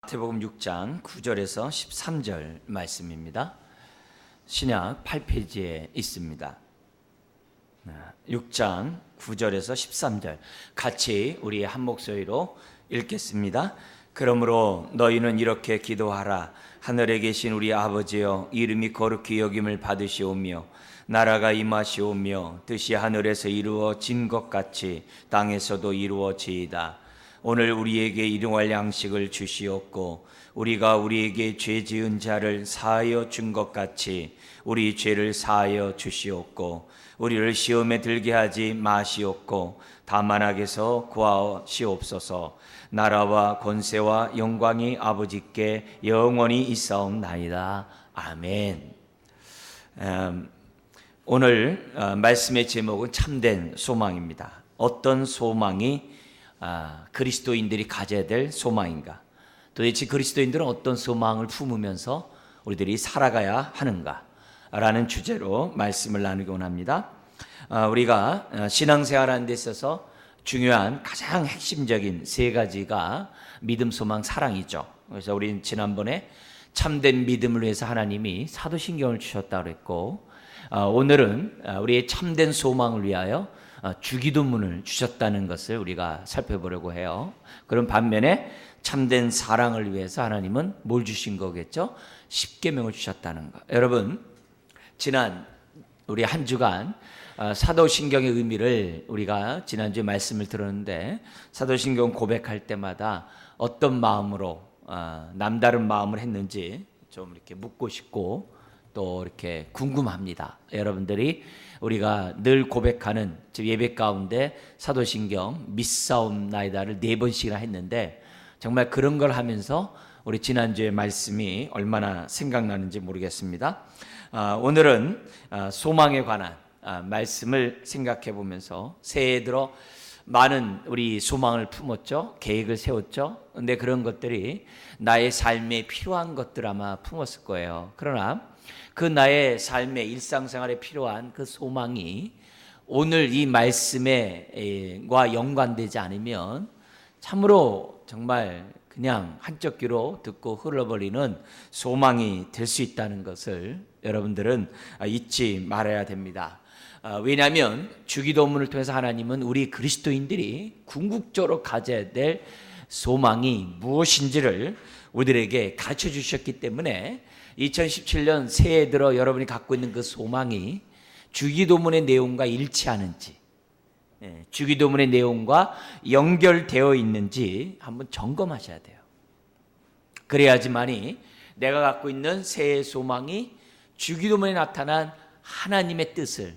마태복음 6장 9절에서 13절 말씀입니다. 신약 8페이지에 있습니다. 6장 9절에서 13절 같이 우리 한 목소리로 읽겠습니다. 그러므로 너희는 이렇게 기도하라. 하늘에 계신 우리 아버지여, 이름이 거룩히 여김을 받으시오며 나라가 임하시오며 뜻이 하늘에서 이루어진 것 같이 땅에서도 이루어지이다. 오늘 우리에게 일용할 양식을 주시옵고 우리가 우리에게 죄 지은 자를 사하여 준 것 같이 우리 죄를 사하여 주시옵고 우리를 시험에 들게 하지 마시옵고 다만 악에서 구하시옵소서. 나라와 권세와 영광이 아버지께 영원히 있사옵나이다. 아멘. 오늘 말씀의 제목은 참된 소망입니다. 어떤 소망이 그리스도인들이 가져야 될 소망인가? 도대체 그리스도인들은 어떤 소망을 품으면서 우리들이 살아가야 하는가? 라는 주제로 말씀을 나누곤 합니다. 우리가 신앙생활하는 데 있어서 중요한 가장 핵심적인 세 가지가 믿음, 소망, 사랑이죠. 그래서 우리는 지난번에 참된 믿음을 위해서 하나님이 사도신경을 주셨다고 그랬고, 오늘은 우리의 참된 소망을 위하여 주기도문을 주셨다는 것을 우리가 살펴보려고 해요. 그런 반면에 참된 사랑을 위해서 하나님은 뭘 주신 거겠죠? 십계명을 주셨다는 거. 여러분, 지난 우리 한 주간 사도신경의 의미를 우리가 지난주에 말씀을 들었는데, 사도신경 고백할 때마다 어떤 마음으로 남다른 마음을 했는지 좀 이렇게 묻고 싶고 또 이렇게 궁금합니다. 여러분들이 우리가 늘 고백하는 예배 가운데 사도신경 믿사옵나이다를 4번씩이나 했는데, 정말 그런 걸 하면서 우리 지난주의 말씀이 얼마나 생각나는지 모르겠습니다. 오늘은 소망에 관한 말씀을 생각해 보면서 새해 들어 많은 우리 소망을 품었죠. 계획을 세웠죠. 근데 그런 것들이 나의 삶에 필요한 것들 아마 품었을 거예요. 그러나 그 나의 삶의 일상생활에 필요한 그 소망이 오늘 이 말씀과 연관되지 않으면 참으로 정말 그냥 한쪽 귀로 듣고 흘러버리는 소망이 될 수 있다는 것을 여러분들은 잊지 말아야 됩니다. 왜냐하면 주기도문을 통해서 하나님은 우리 그리스도인들이 궁극적으로 가져야 될 소망이 무엇인지를 우리들에게 가르쳐 주셨기 때문에 2017년 새해 들어 여러분이 갖고 있는 그 소망이 주기도문의 내용과 일치하는지, 주기도문의 내용과 연결되어 있는지 한번 점검하셔야 돼요. 그래야지만이 내가 갖고 있는 새해 소망이 주기도문에 나타난 하나님의 뜻을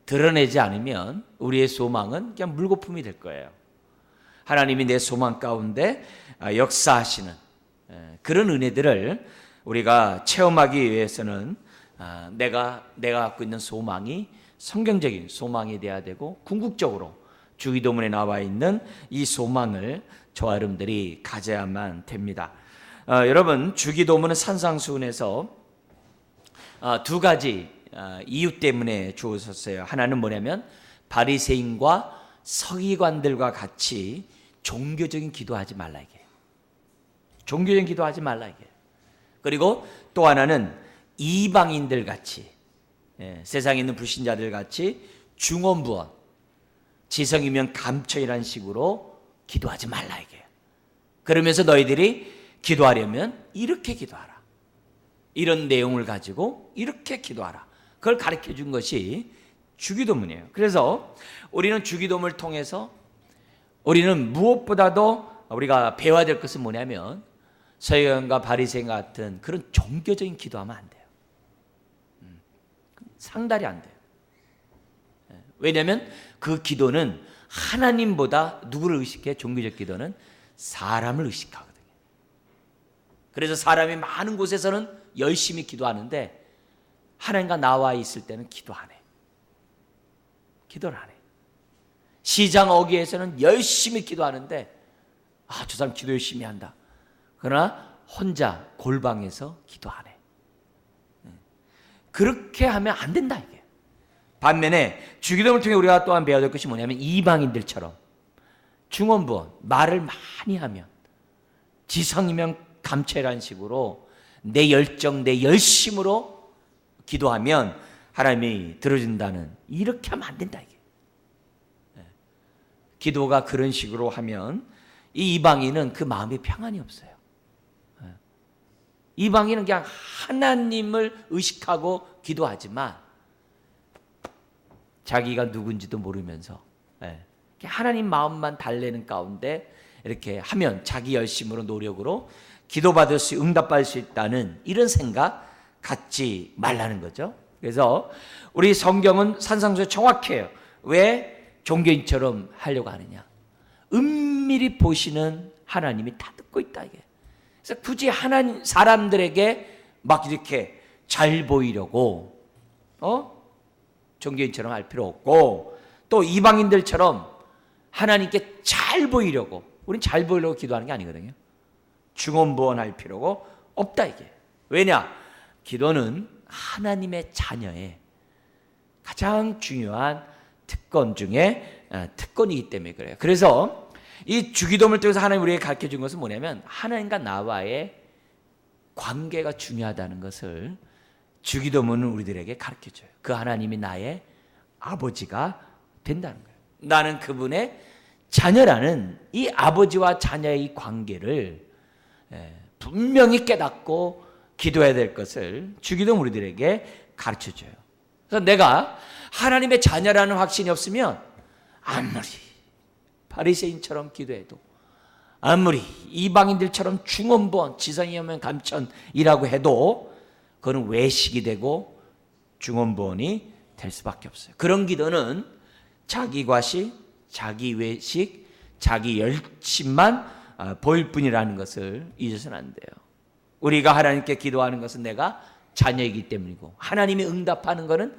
드러내지 않으면 우리의 소망은 그냥 물거품이 될 거예요. 하나님이 내 소망 가운데 역사하시는 그런 은혜들을 우리가 체험하기 위해서는 내가 갖고 있는 소망이 성경적인 소망이 되어야 되고, 궁극적으로 주기도문에 나와 있는 이 소망을 저와 여러분들이 가져야만 됩니다. 여러분, 주기도문은 산상수훈에서 두 가지 이유 때문에 주어졌어요. 하나는 뭐냐면 바리새인과 서기관들과 같이 종교적인 기도하지 말라 이게. 종교적인 기도하지 말라 이게. 그리고 또 하나는 이방인들 같이, 세상에 있는 불신자들 같이 중언부언, 지성이면 감춰이라는 식으로 기도하지 말라 이게. 그러면서 너희들이 기도하려면 이렇게 기도하라. 이런 내용을 가지고 이렇게 기도하라. 그걸 가르쳐 준 것이 주기도문이에요. 그래서 우리는 주기도문을 통해서 우리는 무엇보다도 우리가 배워야 될 것은 뭐냐면 서기관과 바리새인 같은 그런 종교적인 기도하면 안 돼요. 상달이 안 돼요. 왜냐하면 그 기도는 하나님보다 누구를 의식해? 종교적 기도는 사람을 의식하거든요. 그래서 사람이 많은 곳에서는 열심히 기도하는데 하나님과 나와 있을 때는 기도 안 해. 기도를 안 해. 시장 어귀에서는 열심히 기도하는데 저 사람 기도 열심히 한다. 그러나 혼자 골방에서 기도 안 해. 그렇게 하면 안 된다 이게. 반면에 주기도문을 통해 우리가 또한 배워야 될 것이 뭐냐면 이방인들처럼 중언부언 말을 많이 하면 지성이면 감체라는 식으로 내 열정, 내 열심으로 기도하면 하나님이 들어준다는, 이렇게 하면 안 된다 이게. 기도가 그런 식으로 하면 이 이방인은 그 마음에 평안이 없어요. 이방인은 그냥 하나님을 의식하고 기도하지만 자기가 누군지도 모르면서 하나님 마음만 달래는 가운데 이렇게 하면 자기 열심으로 노력으로 기도받을 수, 응답받을 수 있다는 이런 생각 갖지 말라는 거죠. 그래서 우리 성경은 산상수에 정확해요. 왜 종교인처럼 하려고 하느냐? 은밀히 보시는 하나님이 다 듣고 있다 이게. 그래서 굳이 하나님 사람들에게 막 이렇게 잘 보이려고 종교인처럼 할 필요 없고, 또 이방인들처럼 하나님께 잘 보이려고, 우린 잘 보이려고 기도하는 게 아니거든요. 중언부언할 필요가 없다 이게. 왜냐? 기도는 하나님의 자녀의 가장 중요한 특권 중에 특권이기 때문에 그래요. 그래서 이 주기도문을 통해서 하나님 우리에게 가르쳐 준 것은 뭐냐면, 하나님과 나와의 관계가 중요하다는 것을 주기도문은 우리들에게 가르쳐 줘요. 그 하나님이 나의 아버지가 된다는 거예요. 나는 그분의 자녀라는 이 아버지와 자녀의 이 관계를 분명히 깨닫고 기도해야 될 것을 주기도문 우리들에게 가르쳐 줘요. 그래서 내가 하나님의 자녀라는 확신이 없으면 아무리 바리새인처럼 기도해도, 아무리 이방인들처럼 중언부언, 지성이 오면 감천이라고 해도 그건 외식이 되고 중언부언이 될 수밖에 없어요. 그런 기도는 자기 과시, 자기 외식, 자기 열심만 보일 뿐이라는 것을 잊어서는 안 돼요. 우리가 하나님께 기도하는 것은 내가 자녀이기 때문이고, 하나님이 응답하는 것은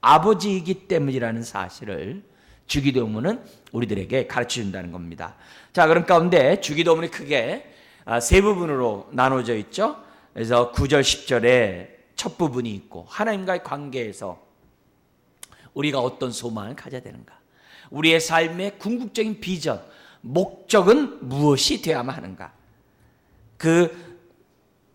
아버지이기 때문이라는 사실을 주기도문은 우리들에게 가르쳐 준다는 겁니다. 자, 그런 가운데 주기도문이 크게 세 부분으로 나눠져 있죠. 그래서 9절 10절에 첫 부분이 있고, 하나님과의 관계에서 우리가 어떤 소망을 가져야 되는가, 우리의 삶의 궁극적인 비전, 목적은 무엇이 되어야만 하는가, 그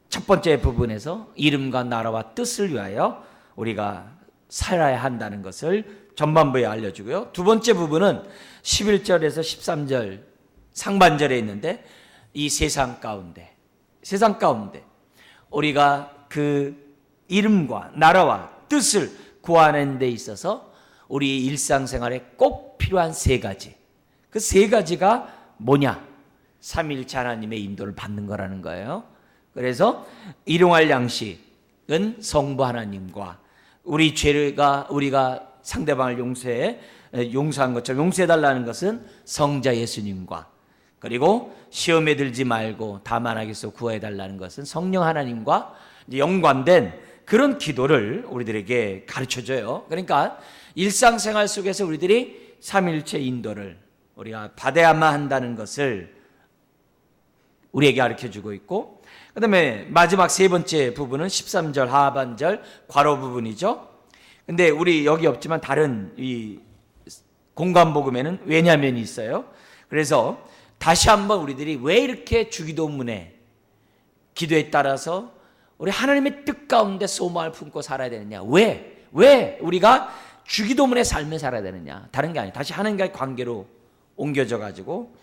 첫 번째 부분에서 이름과 나라와 뜻을 위하여 우리가 살아야 한다는 것을 전반부에 알려주고요. 두 번째 부분은 11절에서 13절 상반절에 있는데, 이 세상 가운데 우리가 그 이름과 나라와 뜻을 구하는 데 있어서 우리 일상생활에 꼭 필요한 세 가지, 그 세 가지가 뭐냐? 삼위일체 하나님의 인도를 받는 거라는 거예요. 그래서 일용할 양식은 성부 하나님과, 우리 죄가 우리가 상대방을 용서한 것처럼 용서해달라는 것은 성자 예수님과, 그리고 시험에 들지 말고 다만 악에서 구해달라는 것은 성령 하나님과 연관된 그런 기도를 우리들에게 가르쳐줘요. 그러니까 일상생활 속에서 우리들이 삼위일체 인도를 우리가 받아야만 한다는 것을 우리에게 가르쳐주고 있고, 그 다음에 마지막 세 번째 부분은 13절 하반절 괄호 부분이죠. 근데 우리 여기 없지만 다른 이 공간복음에는 왜냐면이 있어요. 그래서 다시 한번 우리들이 왜 이렇게 주기도문에 기도에 따라서 우리 하나님의 뜻 가운데 소망을 품고 살아야 되느냐, 왜 우리가 주기도문의 삶을 살아야 되느냐, 다른 게 아니에요. 다시 하나님과의 관계로 옮겨져 가지고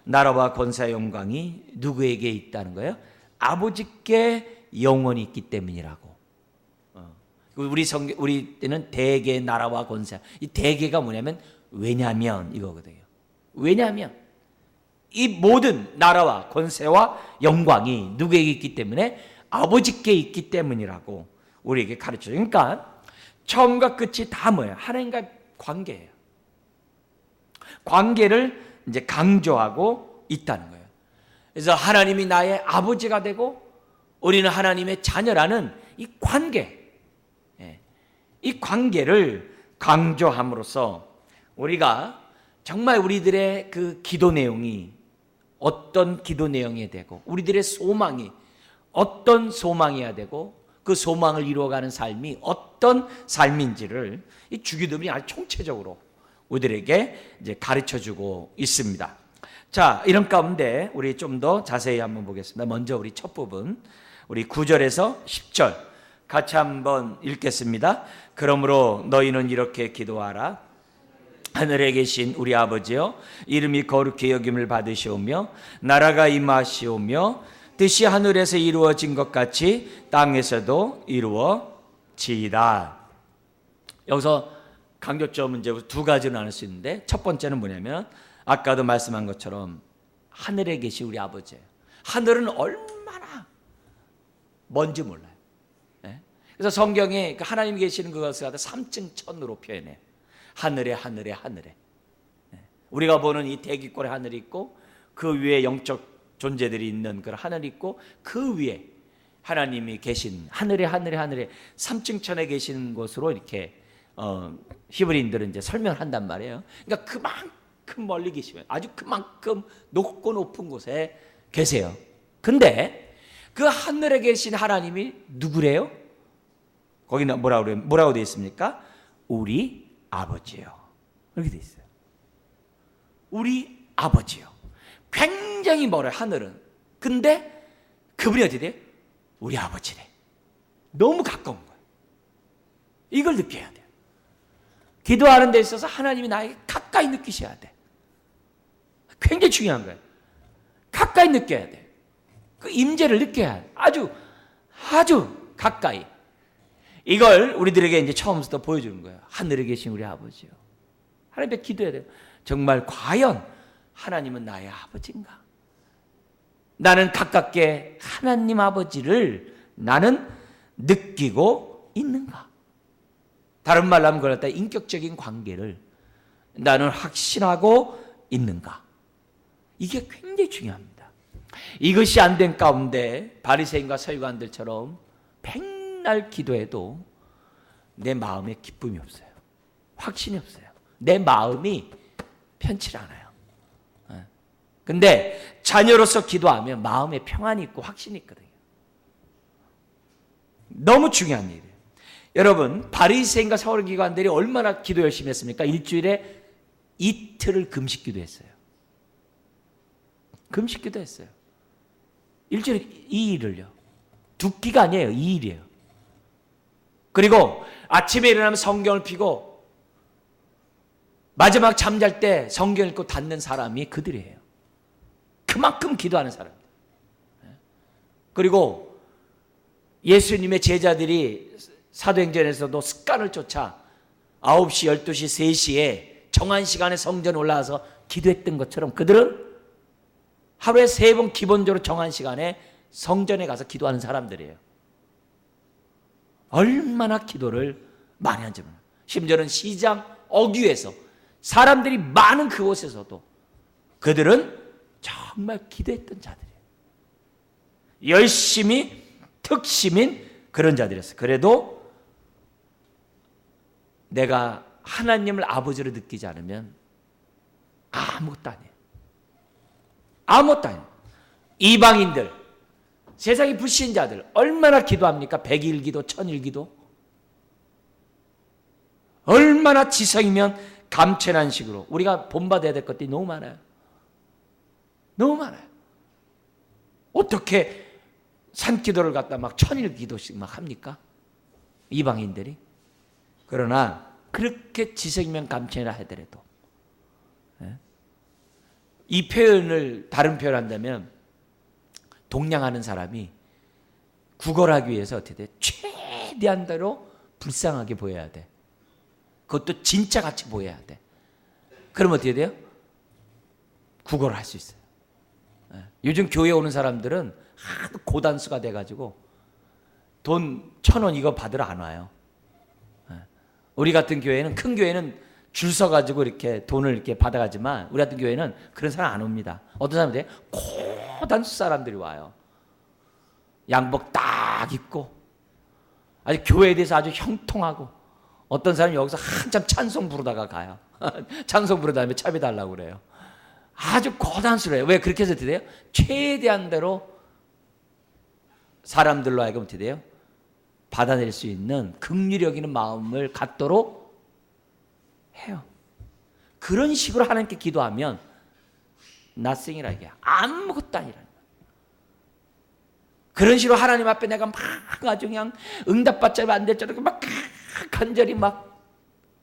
나라와 권세와 영광이 누구에게 있다는 거예요? 아버지께 영원히 있기 때문이라고. 우리 때는 대개 나라와 권세, 이 대개가 뭐냐면 왜냐면 이거거든요. 왜냐면 이 모든 나라와 권세와 영광이 누구에게 있기 때문에? 아버지께 있기 때문이라고 우리에게 가르쳐요. 그러니까 처음과 끝이 다 뭐예요? 하나님과의 관계예요. 관계를 이제 강조하고 있다는 거예요. 그래서 하나님이 나의 아버지가 되고 우리는 하나님의 자녀라는 이 관계, 이 관계를 강조함으로써 우리가 정말 우리들의 그 기도 내용이 어떤 기도 내용이 되고, 우리들의 소망이 어떤 소망이어야 되고, 그 소망을 이루어가는 삶이 어떤 삶인지를 이 주기도문이 아주 총체적으로 우리들에게 이제 가르쳐주고 있습니다. 자, 이런 가운데 우리 좀 더 자세히 한번 보겠습니다. 먼저 우리 첫 부분, 우리 9절에서 10절 같이 한번 읽겠습니다. 그러므로 너희는 이렇게 기도하라. 하늘에 계신 우리 아버지여, 이름이 거룩히 여김을 받으시오며 나라가 임하시오며 뜻이 하늘에서 이루어진 것 같이 땅에서도 이루어지이다. 여기서 강조점은 이제 두 가지로 나눌 수 있는데, 첫 번째는 뭐냐면 아까도 말씀한 것처럼 하늘에 계신 우리 아버지예요. 하늘은 얼마나 먼지 몰라요. 네? 그래서 성경에 하나님 계시는 그것을 갖다 3층 천으로 표현해요. 하늘에 하늘에 하늘에. 네? 우리가 보는 이 대기권의 하늘이 있고 그 위에 영적 존재들이 있는 그런 하늘이 있고 그 위에 하나님이 계신 하늘에 하늘에 하늘에 3층 천에 계시는 곳으로 이렇게 히브리인들은 이제 설명한단 말이에요. 그러니까 그만큼 멀리 계시면 아주 그만큼 높고 높은 곳에 계세요. 근데 그 하늘에 계신 하나님이 누구래요? 거기는 뭐라고 되어 있습니까? 우리 아버지요. 이렇게 되어 있어요. 우리 아버지요. 굉장히 멀어요, 하늘은. 근데 그분이 어떻게 돼요? 우리 아버지래. 너무 가까운 거예요. 이걸 느껴야 돼요. 기도하는 데 있어서 하나님이 나에게 가까이 느끼셔야 돼. 굉장히 중요한 거예요. 가까이 느껴야 돼. 그 임재를 느껴야 돼. 아주 가까이. 이걸 우리들에게 이제 처음부터 보여주는 거예요. 하늘에 계신 우리 아버지요. 하나님 앞에 기도해야 돼요. 정말 과연 하나님은 나의 아버지인가? 나는 가깝게 하나님 아버지를 나는 느끼고 있는가? 다른 말로 하면 그럴 때 인격적인 관계를 나는 확신하고 있는가? 이게 굉장히 중요합니다. 이것이 안 된 가운데 바리새인과 서기관들처럼 백날 기도해도 내 마음에 기쁨이 없어요. 확신이 없어요. 내 마음이 편치 않아요. 근데 자녀로서 기도하면 마음에 평안이 있고 확신이 있거든요. 너무 중요한 일이에요. 여러분, 바리새인과 서기관들이 얼마나 기도 열심히 했습니까? 일주일에 이틀을 금식 기도했어요. 금식 기도했어요. 일주일에 2일을요. 2끼가 아니에요. 2일이에요. 그리고 아침에 일어나면 성경을 펴고 마지막 잠잘 때 성경 읽고 닫는 사람이 그들이에요. 그만큼 기도하는 사람들. 그리고 예수님의 제자들이 사도행전에서도 습관을 쫓아 9시, 12시, 3시에 정한 시간에 성전에 올라와서 기도했던 것처럼 그들은 하루에 3번 기본적으로 정한 시간에 성전에 가서 기도하는 사람들이에요. 얼마나 기도를 많이 하는지 몰라요. 심지어는 시장 어귀에서 사람들이 많은 그곳에서도 그들은 정말 기도했던 자들이에요. 열심히 특심인 그런 자들이었어요. 그래도 내가 하나님을 아버지로 느끼지 않으면 아무것도 아니에요. 아무것도 아니에요. 이방인들, 세상의 불신자들 얼마나 기도합니까? 100일 기도, 1000일 기도. 얼마나 지성이면 감천한 식으로 우리가 본받아야 될 것들이 너무 많아요. 너무 많아요. 어떻게 산기도를 갖다 막 1000일 기도씩 막 합니까? 이방인들이. 그러나 그렇게 지성이면 감천이라 하더라도 이 표현을 다른 표현을 한다면 동냥하는 사람이 구걸하기 위해서 어떻게 돼? 최대한대로 불쌍하게 보여야 돼. 그것도 진짜 같이 보여야 돼. 그러면 어떻게 돼요? 구걸을 할 수 있어요. 요즘 교회에 오는 사람들은 하도 고단수가 돼가지고 돈 1000원 이거 받으러 안 와요. 우리 같은 교회는, 큰 교회는 줄 서가지고 이렇게 돈을 이렇게 받아가지만 우리 같은 교회는 그런 사람 안 옵니다. 어떤 사람들이 고단수 사람들이 와요. 양복 딱 입고 아주 교회에 대해서 아주 형통하고 어떤 사람이 여기서 한참 찬송 부르다가 가요. 찬송 부르다 다음에 차비 달라고 그래요. 아주 고단수래요. 왜 그렇게 해서 어떻게 돼요? 최대한대로 사람들로 하여금 어떻게 돼요? 받아낼 수 있는 긍휼히 여기는 마음을 갖도록 해요. 그런 식으로 하나님께 기도하면 nothing이라 이게 아무것도 아니라는 거예요. 그런 식으로 하나님 앞에 내가 막 아주 그냥 응답받지 안 될 줄 알고 막 간절히 막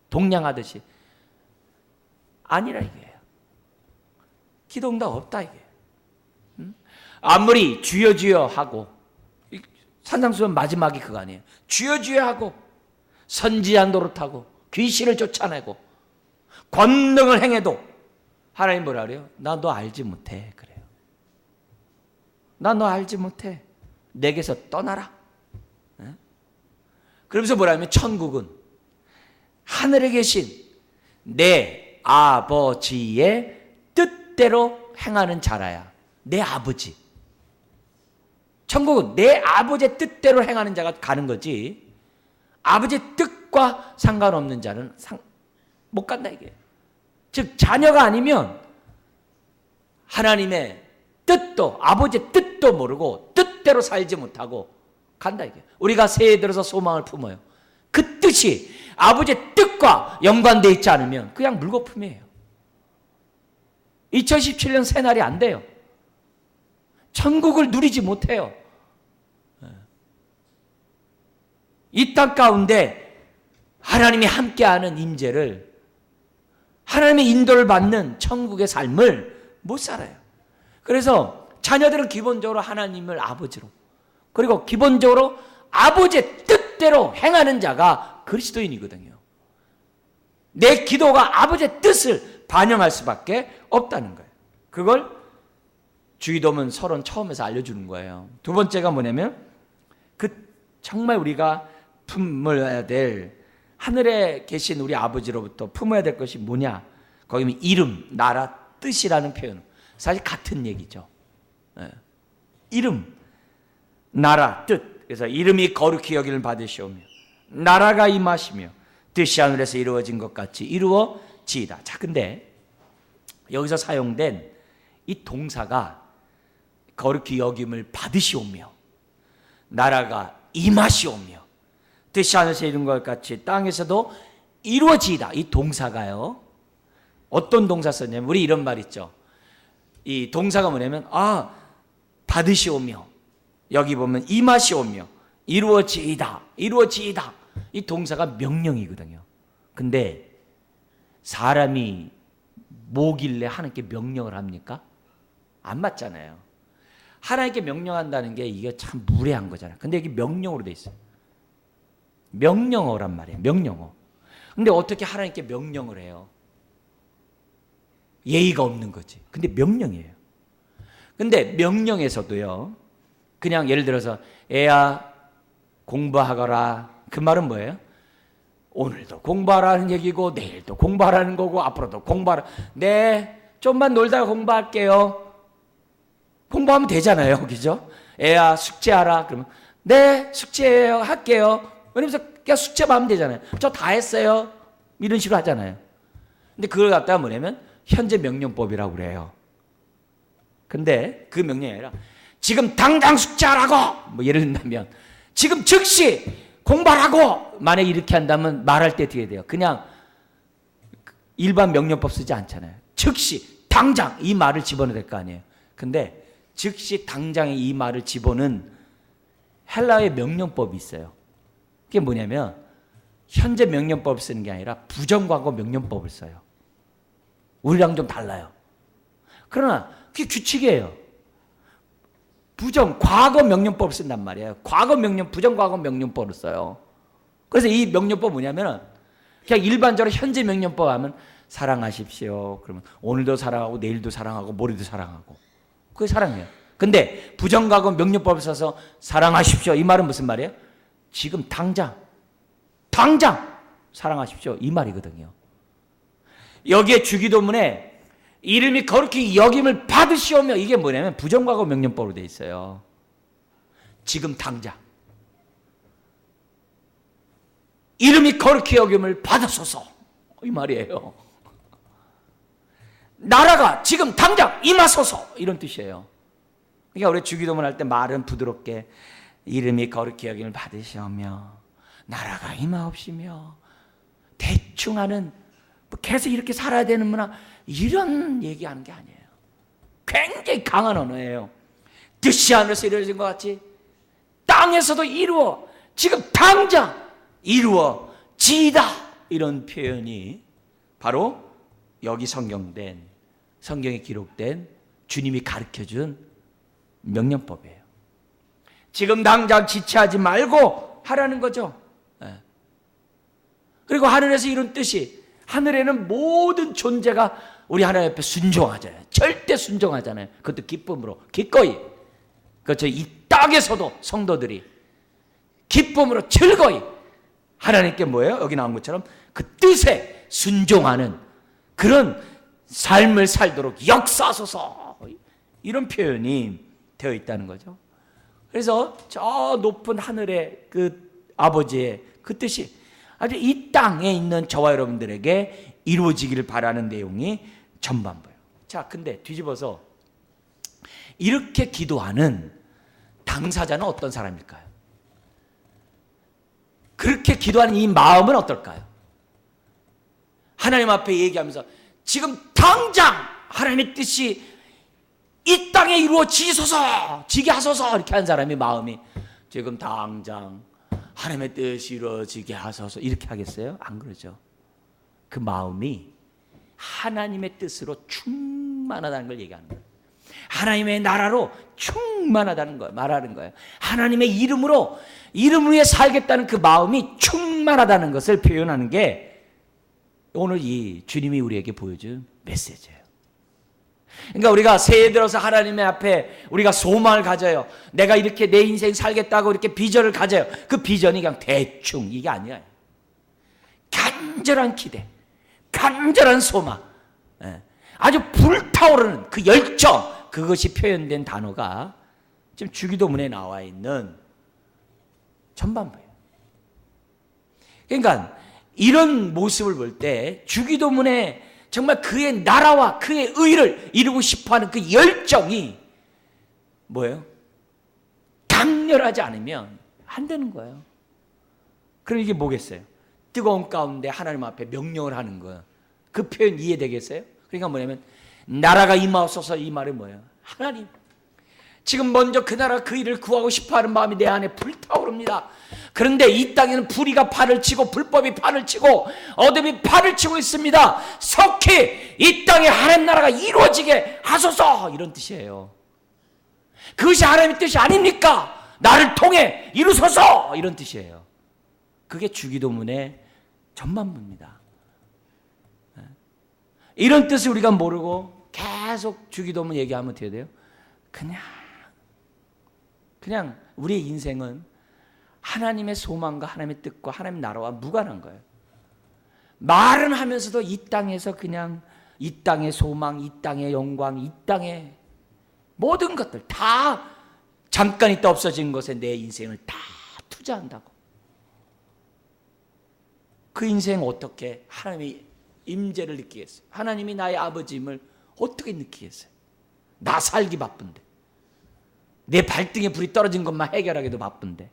동냥하듯이 아니라 이게요. 기도 응답 없다 이게. 아무리 주여 주여 하고 산상수훈 마지막이 그거 아니에요. 주여 주여 하고 선지한 노릇하고 귀신을 쫓아내고 권능을 행해도 하나님 뭐라 그래요? 나 너 알지 못해 그래요. 나 너 알지 못해. 내게서 떠나라. 그러면서 뭐라 하면 천국은 하늘에 계신 내 아버지의 뜻대로 행하는 자라야. 내 아버지. 천국은 내 아버지의 뜻대로 행하는 자가 가는 거지, 아버지의 뜻과 상관없는 자는 못 간다 이게. 즉 자녀가 아니면 하나님의 뜻도 아버지의 뜻도 모르고 뜻대로 살지 못하고 간다 이게. 우리가 새해 들어서 소망을 품어요. 그 뜻이 아버지의 뜻과 연관되어 있지 않으면 그냥 물거품이에요. 2017년 새날이 안 돼요. 천국을 누리지 못해요. 이 땅 가운데 하나님이 함께하는 임재를, 하나님의 인도를 받는 천국의 삶을 못 살아요. 그래서 자녀들은 기본적으로 하나님을 아버지로, 그리고 기본적으로 아버지의 뜻대로 행하는 자가 그리스도인이거든요. 내 기도가 아버지의 뜻을 반영할 수밖에 없다는 거예요. 그걸 주기도문 서론 처음에서 알려주는 거예요. 두 번째가 뭐냐면 정말 우리가 품어야 될, 하늘에 계신 우리 아버지로부터 품어야 될 것이 뭐냐? 거기 이름, 나라, 뜻이라는 표현, 사실 같은 얘기죠. 이름, 나라, 뜻. 그래서 이름이 거룩히 여김을 받으시오며 나라가 임하시며 뜻이 하늘에서 이루어진 것 같이 이루어지이다. 자, 근데 여기서 사용된 이 동사가 거룩히 여김을 받으시오며 나라가 임하시오며 뜻이 하늘에서 이룬 것 같이 땅에서도 이루어지이다. 이 동사가요, 어떤 동사 썼냐면 우리 이런 말 있죠. 이 동사가 뭐냐면 받으시오며, 여기 보면 임하시오며 이루어지이다. 이루어지이다. 이 동사가 명령이거든요. 근데 사람이 뭐길래 하나님께 명령을 합니까? 안 맞잖아요. 하나님께 명령한다는 게 이게 참 무례한 거잖아요. 근데 이게 명령으로 돼 있어요. 명령어란 말이에요. 명령어. 근데 어떻게 하나님께 명령을 해요? 예의가 없는 거지. 근데 명령이에요. 근데 명령에서도요, 그냥 예를 들어서 애야 공부하거라, 그 말은 뭐예요? 오늘도 공부하라는 얘기고 내일도 공부하라는 거고 앞으로도 공부하라. 네, 좀만 놀다가 공부할게요. 공부하면 되잖아요. 그죠? 애야 숙제하라. 그러면 네, 숙제해요. 할게요. 그러면서 그냥 숙제만 하면 되잖아요. 저 다 했어요. 이런 식으로 하잖아요. 근데 그걸 갖다가 뭐냐면 현재 명령법이라고 그래요. 근데 그 명령이 아니라 지금 당장 숙제하라고, 뭐 예를 들면 지금 즉시 공부하라고, 만약에 이렇게 한다면 말할 때 어떻게 돼요? 그냥 일반 명령법 쓰지 않잖아요. 즉시 당장 이 말을 집어넣어야 될 거 아니에요. 근데 즉시 당장에 이 말을 집어넣은 헬라의 명령법이 있어요. 그게 뭐냐면 현재 명령법을 쓰는 게 아니라 부정과거 명령법을 써요. 우리랑 좀 달라요. 그러나 그게 규칙이에요. 과거 명령법을 쓴단 말이에요. 부정과거 명령법을 써요. 그래서 이 명령법 뭐냐면 그냥 일반적으로 현재 명령법 하면 사랑하십시오. 그러면 오늘도 사랑하고 내일도 사랑하고 모레도 사랑하고, 그게 사랑이에요. 근데 부정과거 명령법을 써서 사랑하십시오, 이 말은 무슨 말이에요? 지금 당장 사랑하십시오, 이 말이거든요. 여기에 주기도문에 이름이 거룩히 여김을 받으시오며, 이게 뭐냐면 부정과거 명령법으로 돼 있어요. 지금 당장 이름이 거룩히 여김을 받으소서, 이 말이에요. 나라가 지금 당장 임하소서, 이런 뜻이에요. 그러니까 우리 주기도문 할 때 말은 부드럽게 이름이 거룩히 여김을 받으시오며 나라가 임하옵시며, 대충 하는, 계속 이렇게 살아야 되는 문화, 이런 얘기하는 게 아니에요. 굉장히 강한 언어예요. 뜻이 하늘에서 이루어진 것 같이 땅에서도 이루어 지금 당장 이루어지이다. 이런 표현이 바로 여기 성경에 기록된 주님이 가르쳐준 명령법이에요. 지금 당장 지체하지 말고 하라는 거죠. 그리고 하늘에서 이런 뜻이, 하늘에는 모든 존재가 우리 하나님 앞에 순종하잖아요. 절대 순종하잖아요. 그것도 기쁨으로, 기꺼이. 그렇죠. 이 땅에서도 성도들이 기쁨으로 즐거이 하나님께 뭐예요? 여기 나온 것처럼 그 뜻에 순종하는 그런 삶을 살도록 역사하소서, 이런 표현이 되어 있다는 거죠. 그래서 저 높은 하늘의 그 아버지의 그 뜻이 아주 이 땅에 있는 저와 여러분들에게 이루어지기를 바라는 내용이 전반부예요. 자, 근데 뒤집어서 이렇게 기도하는 당사자는 어떤 사람일까요? 그렇게 기도하는 이 마음은 어떨까요? 하나님 앞에 얘기하면서 지금 당장 하나님의 뜻이 이 땅에 이루어지소서, 지게 하소서, 이렇게 한 사람의 마음이 지금 당장 하나님의 뜻이 이루어지게 하소서 이렇게 하겠어요? 안 그러죠. 그 마음이 하나님의 뜻으로 충만하다는 걸 얘기하는 거예요. 하나님의 나라로 충만하다는 거예요. 말하는 거예요. 하나님의 이름 위에 살겠다는 그 마음이 충만하다는 것을 표현하는 게 오늘 이 주님이 우리에게 보여준 메시지예요. 그러니까 우리가 새해 들어서 하나님의 앞에 우리가 소망을 가져요. 내가 이렇게 내 인생 살겠다고 이렇게 비전을 가져요. 그 비전이 그냥 대충 이게 아니에요. 간절한 기대, 간절한 소망, 아주 불타오르는 그 열정, 그것이 표현된 단어가 지금 주기도문에 나와 있는 전반부예요. 그러니까 이런 모습을 볼 때 주기도문에 정말 그의 나라와 그의 의를 이루고 싶어하는 그 열정이 뭐예요? 강렬하지 않으면 안 되는 거예요. 그럼 이게 뭐겠어요? 뜨거운 가운데 하나님 앞에 명령을 하는 거예요. 그 표현 이해되겠어요? 그러니까 뭐냐면 나라가 임하옵소서, 이 말은 뭐예요? 하나님, 지금 먼저 그 나라 그 일을 구하고 싶어하는 마음이 내 안에 불타오릅니다. 그런데 이 땅에는 불의가 판을 치고 불법이 판을 치고 어둠이 판을 치고 있습니다. 속히 이 땅에 하나님 나라가 이루어지게 하소서, 이런 뜻이에요. 그것이 하나님의 뜻이 아닙니까? 나를 통해 이루소서, 이런 뜻이에요. 그게 주기도문의 전반부입니다. 이런 뜻을 우리가 모르고 계속 주기도문 얘기하면 어떻게 돼요? 그냥 우리의 인생은 하나님의 소망과 하나님의 뜻과 하나님의 나라와 무관한 거예요. 말은 하면서도 이 땅에서 그냥 이 땅의 소망, 이 땅의 영광, 이 땅의 모든 것들 다 잠깐 있다 없어진 것에 내 인생을 다 투자한다고. 그 인생 어떻게 하나님의 임재를 느끼겠어요? 하나님이 나의 아버지임을 어떻게 느끼겠어요? 나 살기 바쁜데, 내 발등에 불이 떨어진 것만 해결하기도 바쁜데.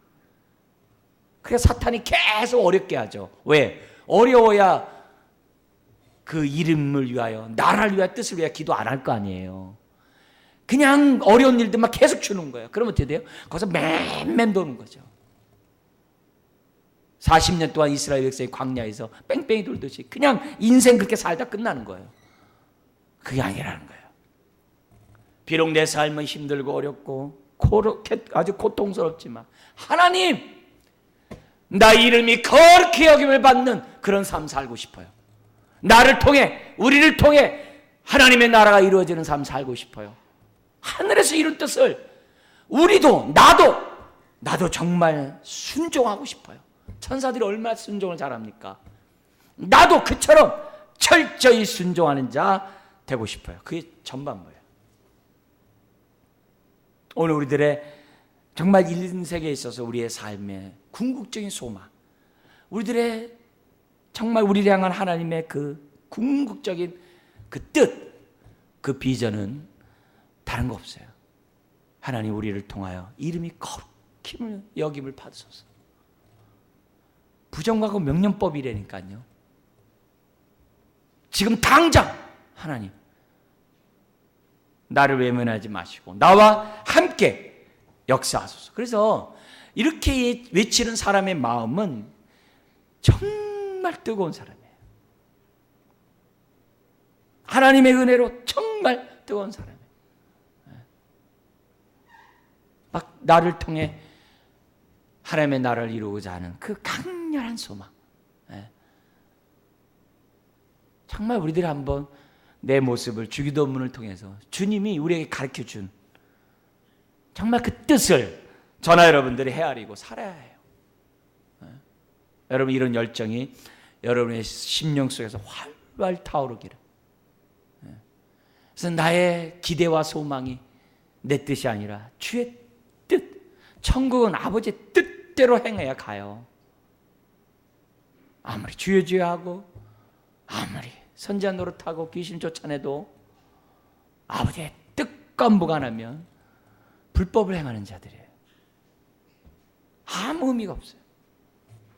그래서 사탄이 계속 어렵게 하죠. 왜? 어려워야 그 이름을 위하여, 나라를 위하여, 뜻을 위하여 기도 안 할 거 아니에요. 그냥 어려운 일들만 계속 주는 거예요. 그러면 어떻게 돼요? 거기서 맴맴 도는 거죠. 40년 동안 이스라엘 백성이 광야에서 뺑뺑이 돌듯이 그냥 인생 그렇게 살다 끝나는 거예요. 그게 아니라는 거예요. 비록 내 삶은 힘들고 어렵고 아주 고통스럽지만 하나님, 나 이름이 거룩히 여김을 받는 그런 삶 살고 싶어요. 나를 통해, 우리를 통해 하나님의 나라가 이루어지는 삶 살고 싶어요. 하늘에서 이룬 뜻을 우리도, 나도 정말 순종하고 싶어요. 천사들이 얼마나 순종을 잘합니까? 나도 그처럼 철저히 순종하는 자 되고 싶어요. 그게 전반부예요. 오늘 우리들의 정말 인생에 있어서 우리의 삶의 궁극적인 소망, 우리들의 정말 우리를 향한 하나님의 그 궁극적인 그 뜻, 그 비전은 다른 거 없어요. 하나님 우리를 통하여 이름이 거룩히 여김을 받으소서. 부정하고 명령법이라니까요. 지금 당장 하나님, 나를 외면하지 마시고 나와 함께 역사하소서. 그래서 이렇게 외치는 사람의 마음은 정말 뜨거운 사람이에요. 하나님의 은혜로 정말 뜨거운 사람이에요. 막 나를 통해 하나님의 나라를 이루고자 하는 그 강렬한 소망. 정말 우리들이 한번 내 모습을 주기도문을 통해서 주님이 우리에게 가르쳐준 정말 그 뜻을 저나 여러분들이 헤아리고 살아야 해요. 여러분 이런 열정이 여러분의 심령 속에서 활활 타오르기를. 그래서 나의 기대와 소망이 내 뜻이 아니라 주의 뜻, 천국은 아버지의 뜻대로 행해야 가요. 아무리 주여 하고 아무리 선지자 노릇하고 귀신 쫓아내도 아버지의 뜻과 무관하면 불법을 행하는 자들이에요. 아무 의미가 없어요.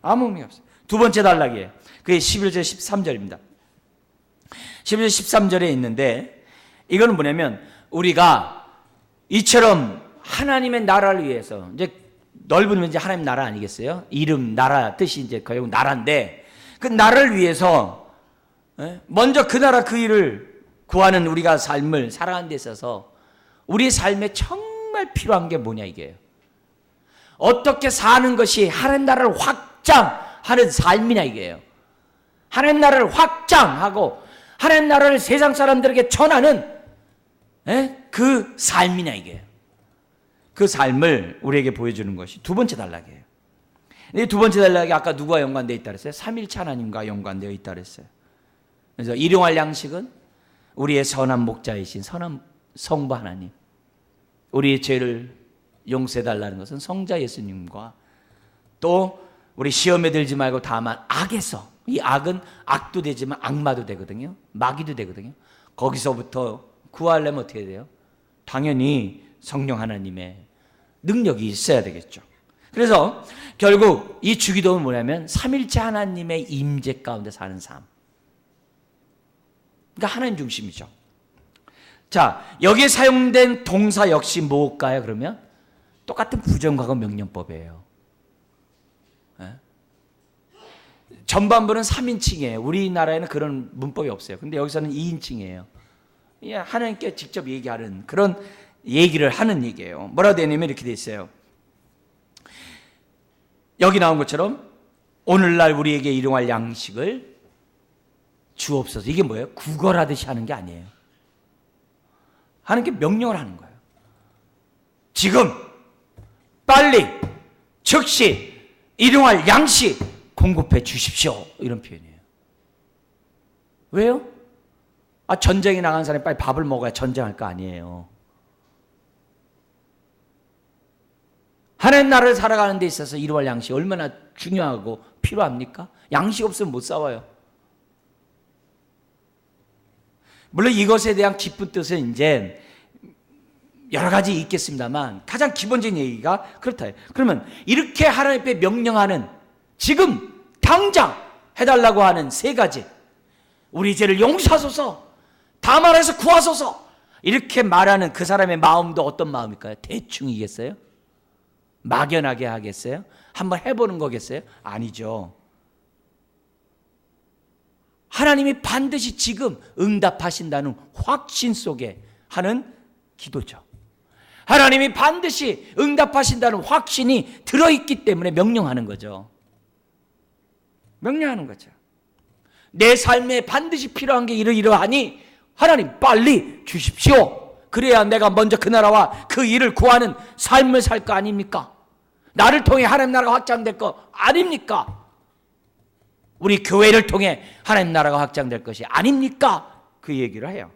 아무 의미가 없어요. 두 번째 단락이에요. 그게 11절 13절입니다. 11절 13절에 있는데 이거는 뭐냐면 우리가 이처럼 하나님의 나라를 위해서 이제 넓은 이제 하나님 나라 아니겠어요? 이름 나라 뜻이 이제 결국 나라인데 그 나라를 위해서 먼저 그 나라 그 일을 구하는 우리가 삶을 살아가는 데 있어서 우리의 삶에 정말 필요한 게 뭐냐 이게요. 어떻게 사는 것이 하나님 나라를 확장하는 삶이냐 이게요. 하나님 나라를 확장하고 하나님 나라를 세상 사람들에게 전하는 그 삶이냐 이게요. 그 삶을 우리에게 보여주는 것이 두 번째 단락이에요. 이 두 번째 단락이 아까 누구와 연관되어 있다 그랬어요? 삼일체 하나님과 연관되어 있다 그랬어요. 그래서 일용할 양식은 우리의 선한 목자이신 선한 성부 하나님, 우리의 죄를 용서해달라는 것은 성자 예수님과 또 우리 시험에 들지 말고 다만 악에서, 이 악은 악도 되지만 악마도 되거든요. 마귀도 되거든요. 거기서부터 구하려면 어떻게 돼요? 당연히 성령 하나님의 능력이 있어야 되겠죠. 그래서 결국 이 주기도는 뭐냐면 삼일체 하나님의 임재 가운데 사는 삶. 그러니까 하나님 중심이죠. 자, 여기에 사용된 동사 역시 뭘까요? 그러면 똑같은 부정과거 명령법이에요. 전반부는 3인칭이에요. 우리나라에는 그런 문법이 없어요. 근데 여기서는 2인칭이에요. 하나님께 직접 얘기하는 그런 얘기를 하는 얘기예요. 뭐라 되냐면 이렇게 돼 있어요. 여기 나온 것처럼 오늘날 우리에게 일용할 양식을 주옵소서. 이게 뭐예요? 구걸하듯이 하는 게 아니에요. 하나님께 명령을 하는 거예요. 지금 빨리 즉시 일용할 양식 공급해 주십시오. 이런 표현이에요. 왜요? 전쟁에 나간 사람이 빨리 밥을 먹어야 전쟁할 거 아니에요. 하나님 나라를 살아가는 데 있어서 일용할 양식 얼마나 중요하고 필요합니까? 양식 없으면 못 싸워요. 물론 이것에 대한 깊은 뜻은 이제 여러 가지 있겠습니다만 가장 기본적인 얘기가 그렇다. 그러면 이렇게 하나님께 명령하는 지금 당장 해달라고 하는 세 가지, 우리 죄를 용서하소서, 다 말해서 구하소서, 이렇게 말하는 그 사람의 마음도 어떤 마음일까요? 대충이겠어요? 막연하게 하겠어요? 한번 해보는 거겠어요? 아니죠. 하나님이 반드시 지금 응답하신다는 확신 속에 하는 기도죠. 하나님이 반드시 응답하신다는 확신이 들어있기 때문에 명령하는 거죠. 명령하는 거죠. 내 삶에 반드시 필요한 게 이러이러하니 하나님 빨리 주십시오. 그래야 내가 먼저 그 나라와 그 일을 구하는 삶을 살 거 아닙니까? 나를 통해 하나님 나라가 확장될 거 아닙니까? 우리 교회를 통해 하나님 나라가 확장될 것이 아닙니까? 그 얘기를 해요.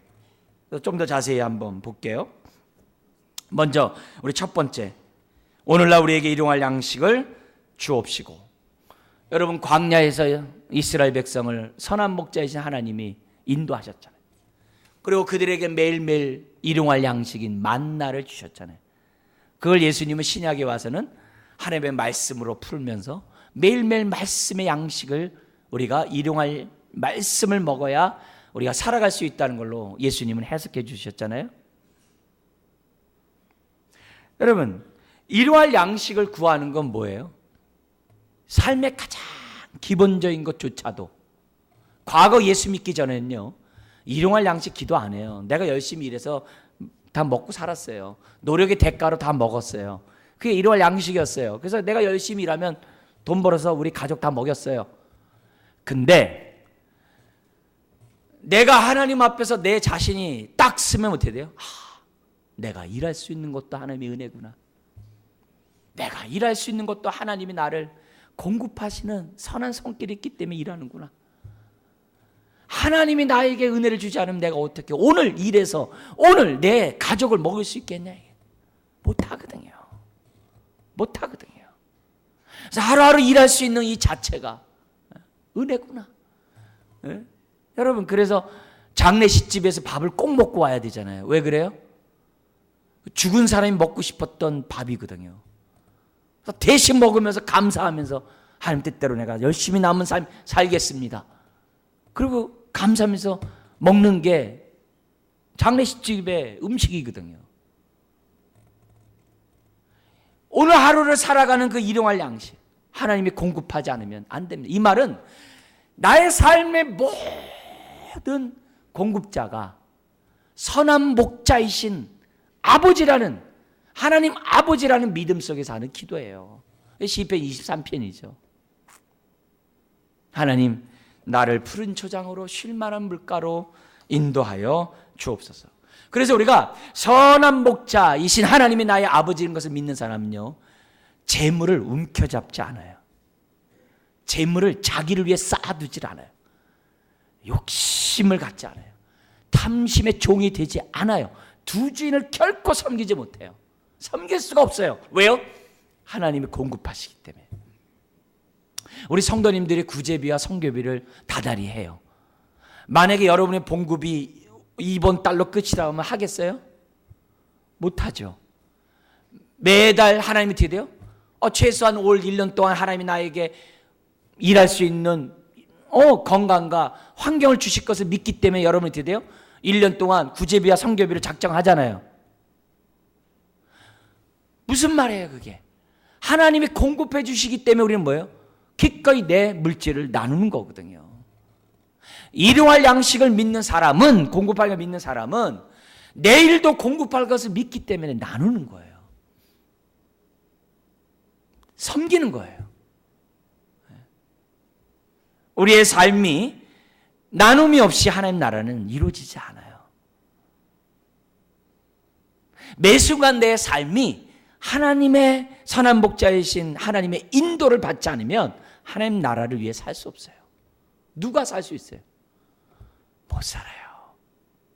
좀 더 자세히 한번 볼게요. 먼저 우리 첫 번째, 오늘날 우리에게 일용할 양식을 주옵시고. 여러분 광야에서 이스라엘 백성을 선한 목자이신 하나님이 인도하셨잖아요. 그리고 그들에게 매일매일 일용할 양식인 만나를 주셨잖아요. 그걸 예수님은 신약에 와서는 하나님의 말씀으로 풀면서 매일매일 말씀의 양식을 우리가 일용할 말씀을 먹어야 우리가 살아갈 수 있다는 걸로 예수님은 해석해 주셨잖아요. 여러분, 일용할 양식을 구하는 건 뭐예요? 삶의 가장 기본적인 것조차도, 과거 예수 믿기 전에는요, 일용할 양식 기도 안 해요. 내가 열심히 일해서 다 먹고 살았어요. 노력의 대가로 다 먹었어요. 그게 일용할 양식이었어요. 그래서 내가 열심히 일하면 돈 벌어서 우리 가족 다 먹였어요. 근데 내가 하나님 앞에서 내 자신이 딱 쓰면 어떻게 돼요? 내가 일할 수 있는 것도 하나님의 은혜구나. 내가 일할 수 있는 것도 하나님이 나를 공급하시는 선한 손길이 있기 때문에 일하는구나. 하나님이 나에게 은혜를 주지 않으면 내가 어떻게 오늘 일해서 오늘 내 가족을 먹을 수 있겠냐? 못하거든요. 못하거든요. 그래서 하루하루 일할 수 있는 이 자체가 은혜구나. 네? 여러분, 그래서 장례식집에서 밥을 꼭 먹고 와야 되잖아요. 왜 그래요? 죽은 사람이 먹고 싶었던 밥이거든요. 그래서 대신 먹으면서 감사하면서 하나님 뜻대로 내가 열심히 남은 삶 살겠습니다. 그리고 감사하면서 먹는 게 장례식집의 음식이거든요. 오늘 하루를 살아가는 그 일용할 양식, 하나님이 공급하지 않으면 안 됩니다. 이 말은 나의 삶의 모든 공급자가 선한 목자이신 아버지라는, 하나님 아버지라는 믿음 속에서 하는 기도예요. 시편 23편이죠. 하나님, 나를 푸른 초장으로 쉴만한 물가로 인도하여 주옵소서. 그래서 우리가 선한 목자이신 하나님이 나의 아버지인 것을 믿는 사람은요, 재물을 움켜잡지 않아요. 재물을 자기를 위해 쌓아두질 않아요. 욕심을 갖지 않아요. 탐심의 종이 되지 않아요. 두 주인을 결코 섬기지 못해요. 섬길 수가 없어요. 왜요? 하나님이 공급하시기 때문에. 우리 성도님들이 구제비와 성교비를 다달이 해요. 만약에 여러분의 봉급이 이번 달로 끝이라 하면 하겠어요? 못하죠. 매달 하나님이 어떻게 돼요? 최소한 올 1년 동안 하나님이 나에게 일할 수 있는 건강과 환경을 주실 것을 믿기 때문에 여러분이 어떻게 돼요? 1년 동안 구제비와 성교비를 작정하잖아요. 무슨 말이에요 그게? 하나님이 공급해 주시기 때문에 우리는 뭐예요? 기꺼이 내 물질을 나누는 거거든요. 일용할 양식을 믿는 사람은, 공급할 걸 믿는 사람은 내일도 공급할 것을 믿기 때문에 나누는 거예요. 섬기는 거예요. 우리의 삶이 나눔이 없이 하나님 나라는 이루어지지 않아요. 매 순간 내 삶이 하나님의 선한 목자이신 하나님의 인도를 받지 않으면 하나님 나라를 위해 살 수 없어요. 누가 살 수 있어요? 못 살아요.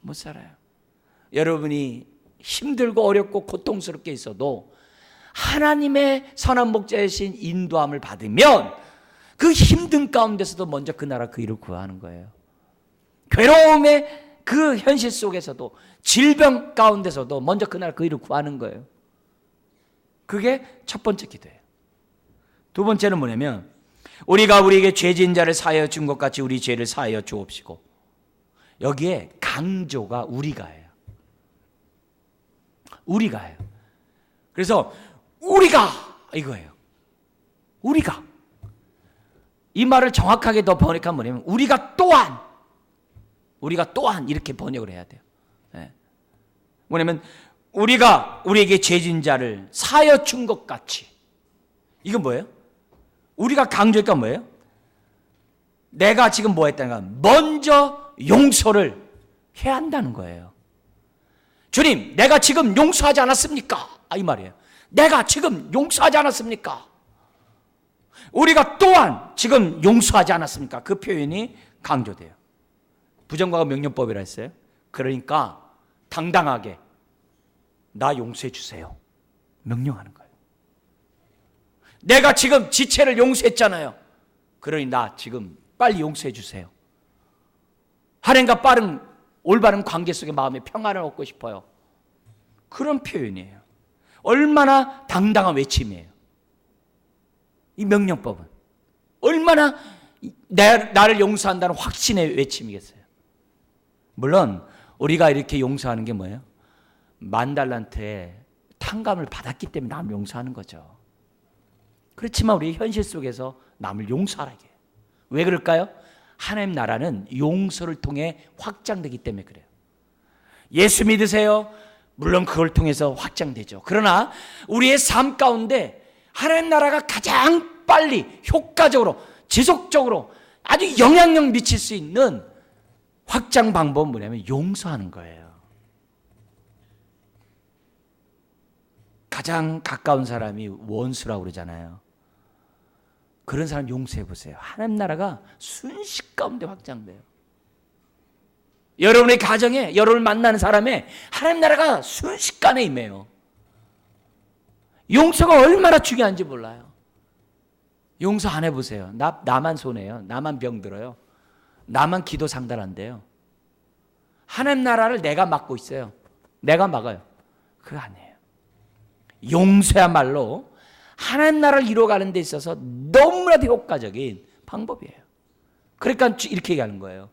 못 살아요. 여러분이 힘들고 어렵고 고통스럽게 있어도 하나님의 선한 목자이신 인도함을 받으면 그 힘든 가운데서도 먼저 그 나라 그 일을 구하는 거예요. 괴로움의 그 현실 속에서도, 질병 가운데서도 먼저 그 나라 그 일을 구하는 거예요. 그게 첫 번째 기도예요. 두 번째는 뭐냐면, 우리가 우리에게 죄진 자를 사하여 준 것 같이 우리 죄를 사하여 주옵시고. 여기에 강조가 우리가예요. 우리가예요. 그래서 우리가 이거예요. 우리가. 이 말을 정확하게 더 번역하면 뭐냐면 우리가 또한 이렇게 번역을 해야 돼요. 네. 뭐냐면 우리가 우리에게 죄진 자를 사하여 준 것 같이. 이건 뭐예요? 우리가 강조할까 뭐예요? 내가 지금 뭐 했다는 건 먼저 용서를 해야 한다는 거예요. 주님, 내가 지금 용서하지 않았습니까? 이 말이에요. 내가 지금 용서하지 않았습니까? 우리가 또한 지금 용서하지 않았습니까? 그 표현이 강조돼요. 부정과가 명령법이라 했어요. 그러니까 당당하게 나 용서해 주세요. 명령하는 거예요. 내가 지금 지체를 용서했잖아요. 그러니 나 지금 빨리 용서해 주세요. 하나님과 빠른 올바른 관계 속의 마음의 평안을 얻고 싶어요. 그런 표현이에요. 얼마나 당당한 외침이에요. 이 명령법은 얼마나 나를 용서한다는 확신의 외침이겠어요. 물론 우리가 이렇게 용서하는 게 뭐예요? $10,000의 탕감을 받았기 때문에 남을 용서하는 거죠. 그렇지만 우리 현실 속에서 남을 용서하라게 해요. 왜 그럴까요? 하나님 나라는 용서를 통해 확장되기 때문에 그래요. 예수 믿으세요? 물론 그걸 통해서 확장되죠. 그러나 우리의 삶 가운데 하나님 나라가 가장 빨리 효과적으로 지속적으로 아주 영향력 미칠 수 있는 확장 방법은 뭐냐면 용서하는 거예요. 가장 가까운 사람이 원수라고 그러잖아요. 그런 사람 용서해 보세요. 하나님 나라가 순식간에 확장돼요. 여러분의 가정에, 여러분을 만나는 사람에 하나님 나라가 순식간에 임해요. 용서가 얼마나 중요한지 몰라요. 용서 안 해보세요. 나만 손해요. 나만 병들어요. 나만 기도 상달한대요. 하나님 나라를 내가 막고 있어요. 내가 막아요. 그거 아니에요. 용서야말로 하나님 나라를 이루어가는 데 있어서 너무나도 효과적인 방법이에요. 그러니까 이렇게 얘기하는 거예요.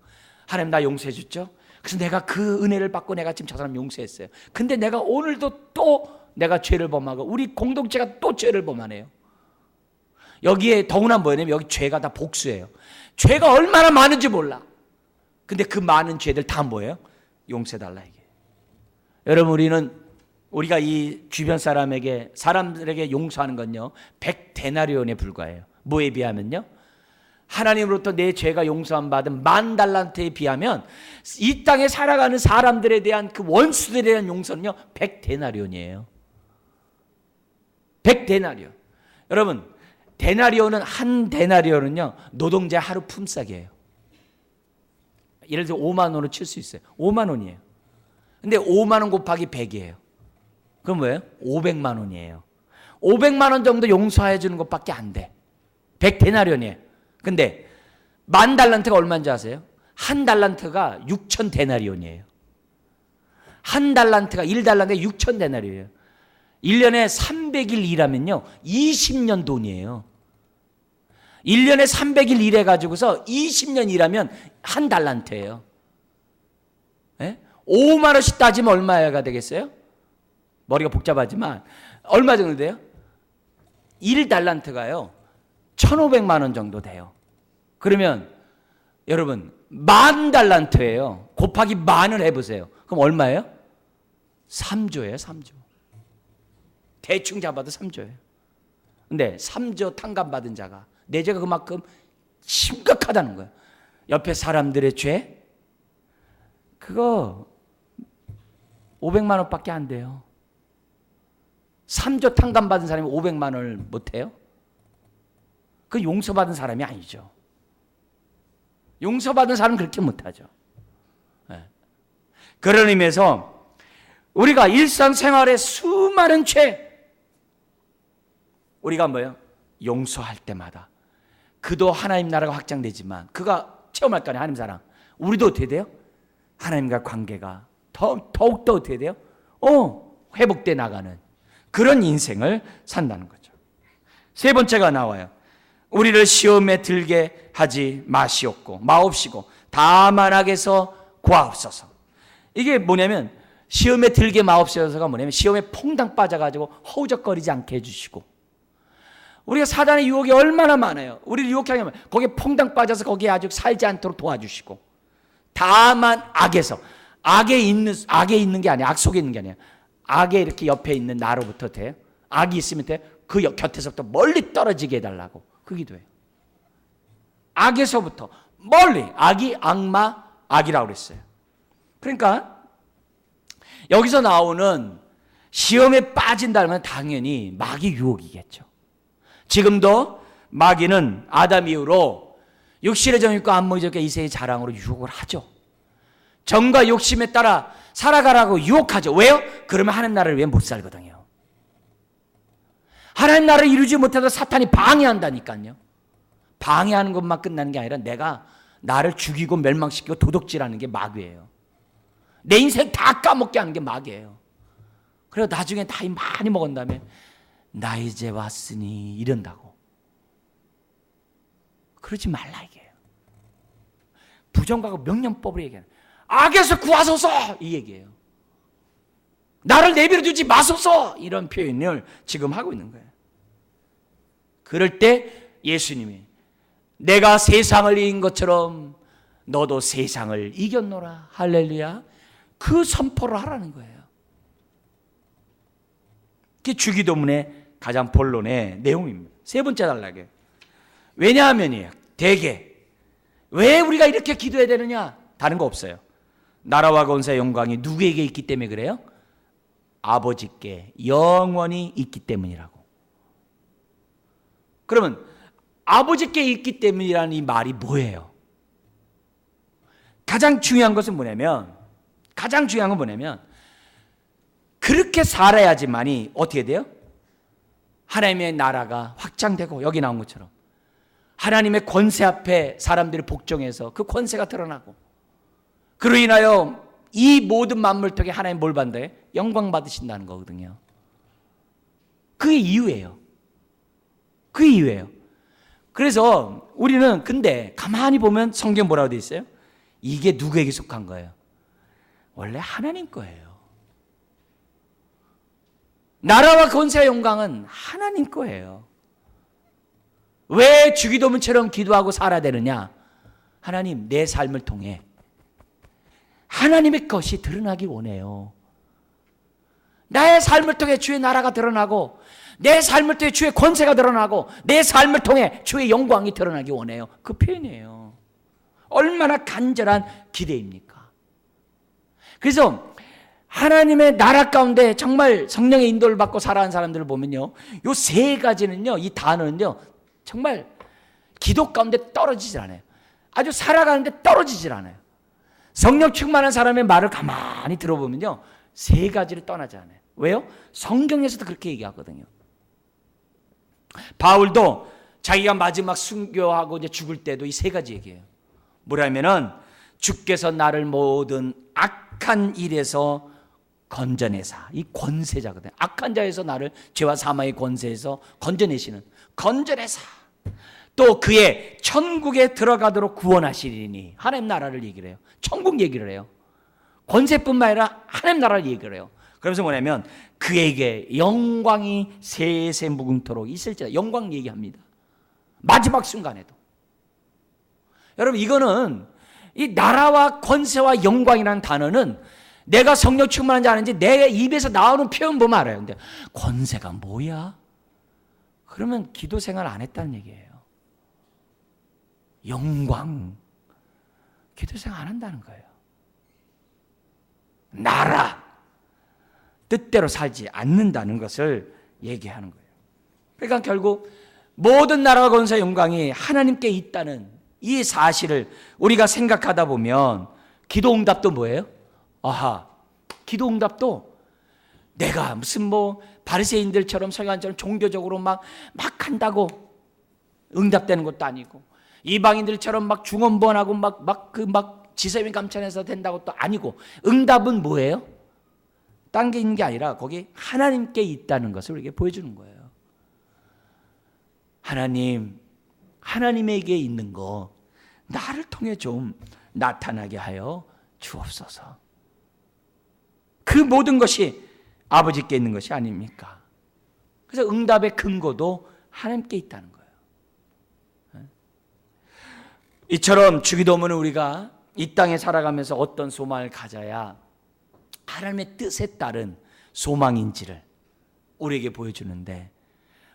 하나님 나 용서해 줬죠? 그래서 내가 그 은혜를 받고 내가 지금 저 사람 용서했어요. 근데 내가 오늘도 또 내가 죄를 범하고 우리 공동체가 또 죄를 범하네요. 여기에 더구나 뭐냐면 여기 죄가 다 복수예요. 죄가 얼마나 많은지 몰라. 근데 그 많은 죄들 다 뭐예요? 용서해달라 이게. 여러분 우리가 이 주변 사람들에게 용서하는 건요 100데나리온에 불과해요. 뭐에 비하면요? 하나님으로부터 내 죄가 용서함 받은 10,000달란트에 비하면 이 땅에 살아가는 사람들에 대한 그 원수들에 대한 용서는요 100데나리온이에요. 100데나리온. 여러분 한 데나리온은요 노동자 하루 품삯이에요. 예를 들어 5만 원으로 칠 수 있어요. 5만 원이에요. 근데 5만 원 곱하기 100이에요. 그럼 뭐예요? 500만 원이에요. 500만 원 정도 용서해 주는 것밖에 안 돼. 100데나리온이에요. 근데 10,000달란트가 얼마인지 아세요? 한 달란트가 6,000데나리온이에요. 한 달란트가 1달란트가 6,000데나리온이에요. 1년에 300일 일하면요 20년 돈이에요. 1년에 300일 일해가지고서 20년 일하면 한 달란트예요. 네? 5만 원씩 따지면 얼마가 되겠어요? 머리가 복잡하지만 얼마 정도 돼요? 1달란트가요 1,500만 원 정도 돼요. 그러면 여러분 10,000달란트예요. 곱하기 10,000을 해보세요. 그럼 얼마예요? 3조예요. 3조. 대충 잡아도 3조예요. 근데 3조 탕감받은 자가 내 죄가 그만큼 심각하다는 거예요. 옆에 사람들의 죄 그거 500만 원밖에 안 돼요. 3조 탕감받은 사람이 500만 원을 못해요? 그 용서받은 사람이 아니죠. 용서받은 사람은 그렇게 못하죠. 네. 그런 의미에서 우리가 일상생활의 수많은 죄 우리가 뭐예요? 용서할 때마다 그도 하나님 나라가 확장되지만 그가 체험할 거 아니에요. 하나님 사랑. 우리도 어떻게 돼요? 하나님과 관계가 더욱더 어떻게 돼요? 회복돼 나가는 그런 인생을 산다는 거죠. 세 번째가 나와요. 우리를 시험에 들게 하지 마옵시고 다만 악에서 구하옵소서. 이게 뭐냐면 시험에 들게 마옵소서가 뭐냐면 시험에 퐁당 빠져가지고 허우적거리지 않게 해주시고 우리가 사단의 유혹이 얼마나 많아요. 우리를 유혹하게 하면 거기에 퐁당 빠져서 거기에 아주 살지 않도록 도와주시고 다만 악에서 악에 있는 게 아니야. 악 속에 있는 게 아니야. 악에 이렇게 옆에 있는 나로부터 돼요. 악이 있으면 돼. 그 곁에서부터 멀리 떨어지게 해달라고 그 기도해요. 악에서부터 멀리. 악이 악마 악이라고 그랬어요. 그러니까 여기서 나오는 시험에 빠진다면 당연히 마귀 유혹이겠죠. 지금도 마귀는 아담 이후로 육신의 정욕과 안목의 정욕과 이세의 자랑으로 유혹을 하죠. 정과 욕심에 따라 살아가라고 유혹하죠. 왜요? 그러면 하나님 나라를 위해 못 살거든요. 하나님 나라를 이루지 못해도 사탄이 방해한다니까요. 방해하는 것만 끝나는 게 아니라 내가 나를 죽이고 멸망시키고 도둑질하는 게 마귀예요. 내 인생 다 까먹게 하는 게 마귀예요. 그리고 나중에 나이 많이 먹은 다음에 나 이제 왔으니 이런다고. 그러지 말라 이게요. 부정과거 명령법으로 얘기하는 악에서 구하소서 이 얘기예요. 나를 내버려 두지 마소서, 이런 표현을 지금 하고 있는 거예요. 그럴 때 예수님이 내가 세상을 이긴 것처럼 너도 세상을 이겼노라, 할렐루야, 그 선포를 하라는 거예요. 그게 주기도문의 가장 본론의 내용입니다. 세 번째 단락이에요. 왜냐하면이에요. 대개 왜 우리가 이렇게 기도해야 되느냐? 다른 거 없어요. 나라와 권세의 영광이 누구에게 있기 때문에 그래요? 아버지께 영원히 있기 때문이라고. 그러면 아버지께 있기 때문이라는 이 말이 뭐예요? 가장 중요한 것은 뭐냐면, 그렇게 살아야지만이 어떻게 돼요? 하나님의 나라가 확장되고, 여기 나온 것처럼 하나님의 권세 앞에 사람들이 복종해서 그 권세가 드러나고, 그로 인하여 이 모든 만물통에 하나님 뭘 받는다요? 영광 받으신다는 거거든요. 그게 이유예요. 그래서 우리는 근데 가만히 보면 성경 뭐라고 되어 있어요? 이게 누구에게 속한 거예요? 원래 하나님 거예요. 나라와 권세와 영광은 하나님 거예요. 왜 주기도문처럼 기도하고 살아야 되느냐? 하나님, 내 삶을 통해 하나님의 것이 드러나기 원해요. 나의 삶을 통해 주의 나라가 드러나고, 내 삶을 통해 주의 권세가 드러나고, 내 삶을 통해 주의 영광이 드러나기 원해요. 그 표현이에요. 얼마나 간절한 기대입니까? 그래서 하나님의 나라 가운데 정말 성령의 인도를 받고 살아가는 사람들을 보면요, 요 세 가지는요, 이 단어는요, 정말 기도 가운데 떨어지질 않아요. 아주 살아가는데 떨어지질 않아요. 성령 충만한 사람의 말을 가만히 들어보면요, 세 가지를 떠나지 않아요. 왜요? 성경에서도 그렇게 얘기하거든요. 바울도 자기가 마지막 순교하고 이제 죽을 때도 이 세 가지 얘기해요. 뭐냐면은 주께서 나를 모든 악한 일에서 건져내사. 이 권세자거든요. 악한 자에서 나를, 죄와 사망의 권세에서 건져내시는 건져내사. 또 그의 천국에 들어가도록 구원하시리니. 하나님 나라를 얘기를 해요. 천국 얘기를 해요. 권세뿐만 아니라 하나님 나라를 얘기를 해요. 그래서 뭐냐면 그에게 영광이 세세 무궁토록 있을지라. 영광 얘기합니다. 마지막 순간에도. 여러분, 이거는 이 나라와 권세와 영광이라는 단어는 내가 성령 충만한지 아닌지 내 입에서 나오는 표현 보면 알아요. 근데 권세가 뭐야? 그러면 기도 생활 안 했다는 얘기예요. 영광, 기도 생활 안 한다는 거예요. 나라, 뜻대로 살지 않는다는 것을 얘기하는 거예요. 그러니까 결국 모든 나라와 권세 영광이 하나님께 있다는 이 사실을 우리가 생각하다 보면 기도 응답도 뭐예요? 아하, 기도 응답도 내가 무슨 뭐 바리새인들처럼 서기관처럼 종교적으로 막 한다고 응답되는 것도 아니고, 이방인들처럼 막 중언부언하고 막 지세민 감천해서 된다고 또 아니고, 응답은 뭐예요? 딴 게 있는 게 아니라 거기 하나님께 있다는 것을 우리에게 보여주는 거예요. 하나님에게 있는 거 나를 통해 좀 나타나게 하여 주옵소서. 그 모든 것이 아버지께 있는 것이 아닙니까? 그래서 응답의 근거도 하나님께 있다는 거예요. 이처럼 주기도문은 우리가 이 땅에 살아가면서 어떤 소망을 가져야 하나님의 뜻에 따른 소망인지를 우리에게 보여주는데,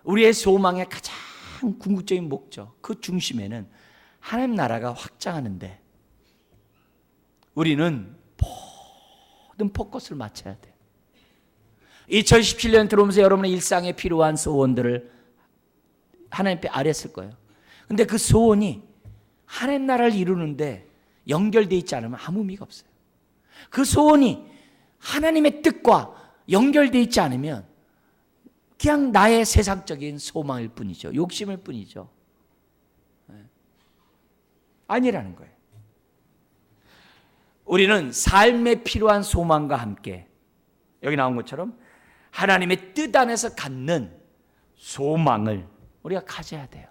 우리의 소망의 가장 궁극적인 목적, 그 중심에는 하나님 나라가 확장하는데 우리는 모든 포커스를 맞춰야 돼요. 2017년 들어오면서 여러분의 일상에 필요한 소원들을 하나님께 아뢰었을 거예요. 근데 그 소원이 하나님 나라를 이루는데 연결되어 있지 않으면 아무 의미가 없어요. 그 소원이 하나님의 뜻과 연결되어 있지 않으면 그냥 나의 세상적인 소망일 뿐이죠. 욕심일 뿐이죠. 아니라는 거예요. 우리는 삶에 필요한 소망과 함께 여기 나온 것처럼 하나님의 뜻 안에서 갖는 소망을 우리가 가져야 돼요.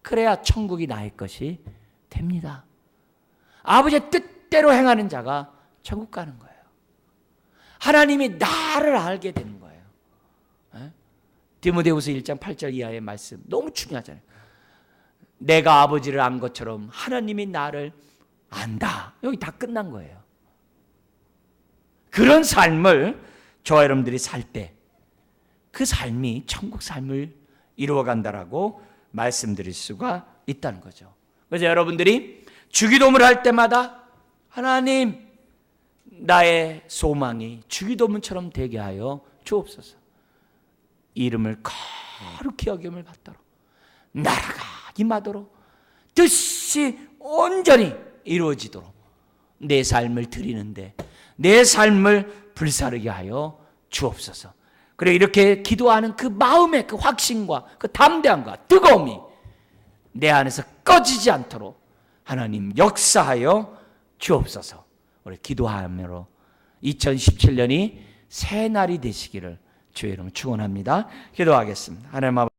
그래야 천국이 나의 것이 됩니다. 아버지의 뜻대로 행하는 자가 천국 가는 거예요. 하나님이 나를 알게 되는 거예요. 디모데후서 1장 8절 이하의 말씀 너무 중요하잖아요. 내가 아버지를 안 것처럼 하나님이 나를 안다. 여기 다 끝난 거예요. 그런 삶을 저와 여러분들이 살 때 그 삶이 천국 삶을 이루어간다라고 말씀드릴 수가 있다는 거죠. 그래서 여러분들이 주기도문을 할 때마다 하나님, 나의 소망이 주기도문처럼 되게 하여 주옵소서. 이름을 거룩히 여김을 받도록, 나라가 임하도록, 뜻이 온전히 이루어지도록 내 삶을 드리는데 내 삶을 불사르게 하여 주옵소서. 그리고 이렇게 기도하는 그 마음의 그 확신과 그 담대함과 뜨거움이 내 안에서 꺼지지 않도록 하나님 역사하여 주옵소서. 우리 기도함으로 2017년이 새 날이 되시기를 주의 이름으로 축원합니다. 기도하겠습니다. 하나님 아버지,